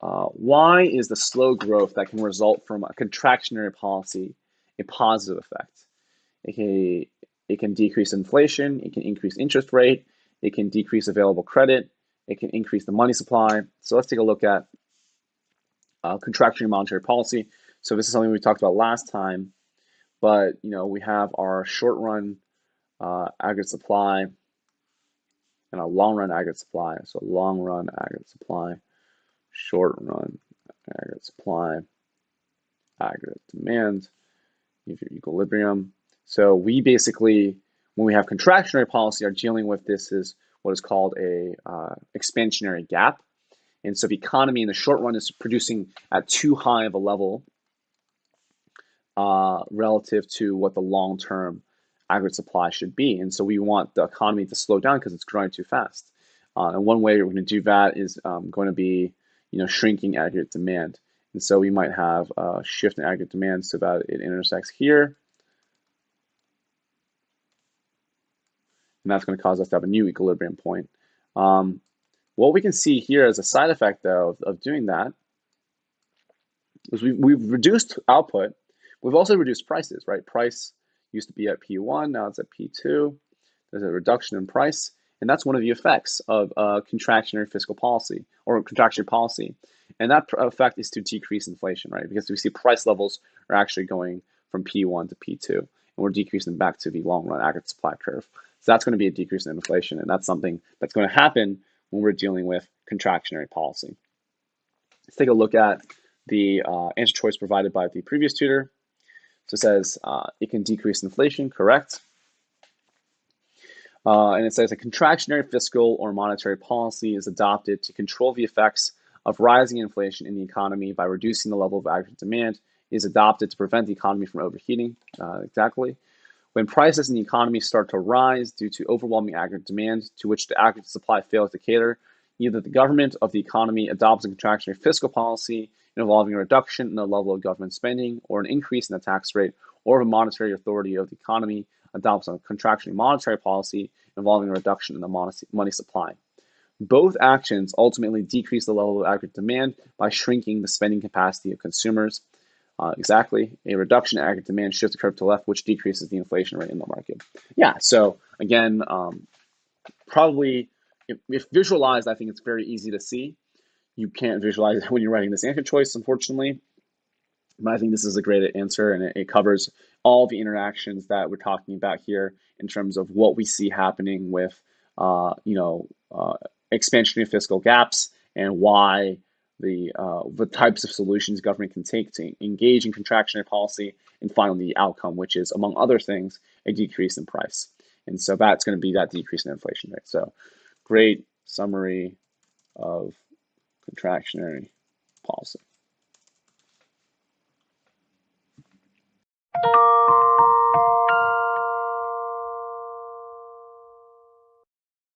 why is the slow growth that can result from a contractionary policy a positive effect? It can decrease inflation, it can increase interest rate, it can decrease available credit, it can increase the money supply. So let's take a look at contractionary monetary policy. So this is something we talked about last time, but we have our short run aggregate supply and a long run aggregate supply. So long run aggregate supply, short run aggregate supply, aggregate demand, your equilibrium. So we basically, when we have contractionary policy, are dealing with this is what is called a expansionary gap. And so the economy in the short run is producing at too high of a level relative to what the long-term aggregate supply should be. And so we want the economy to slow down because it's growing too fast. And one way we're going to do that is going to be, shrinking aggregate demand. And so we might have a shift in aggregate demand so that it intersects here. And that's going to cause us to have a new equilibrium point. What we can see here as a side effect, though, of doing that is we've reduced output. We've also reduced prices, right? Price used to be at P1, now it's at P2. There's a reduction in price. And that's one of the effects of contractionary fiscal policy or contractionary policy. And that effect is to decrease inflation, right? Because we see price levels are actually going from P1 to P2, and we're decreasing back to the long run aggregate supply curve. So that's going to be a decrease in inflation, and that's something that's going to happen when we're dealing with contractionary policy. Let's take a look at the answer choice provided by the previous tutor. So it says it can decrease inflation, correct? And it says a contractionary fiscal or monetary policy is adopted to control the effects of rising inflation in the economy by reducing the level of aggregate demand. It is adopted to prevent the economy from overheating. Exactly. When prices in the economy start to rise due to overwhelming aggregate demand to which the aggregate supply fails to cater, either the government of the economy adopts a contractionary fiscal policy involving a reduction in the level of government spending or an increase in the tax rate, or the monetary authority of the economy adopts a contractionary monetary policy involving a reduction in the money supply. Both actions ultimately decrease the level of aggregate demand by shrinking the spending capacity of consumers. Exactly. A reduction in aggregate demand shifts the curve to the left, which decreases the inflation rate in the market. Yeah, so again, probably if visualized, I think it's very easy to see. You can't visualize it when you're writing this answer choice, unfortunately. But I think this is a great answer, and it covers all the interactions that we're talking about here in terms of what we see happening with, expansionary fiscal gaps and why the types of solutions government can take to engage in contractionary policy, and finally the outcome, which is, among other things, a decrease in price. And so that's going to be that decrease in inflation rate. So great summary of contractionary policy.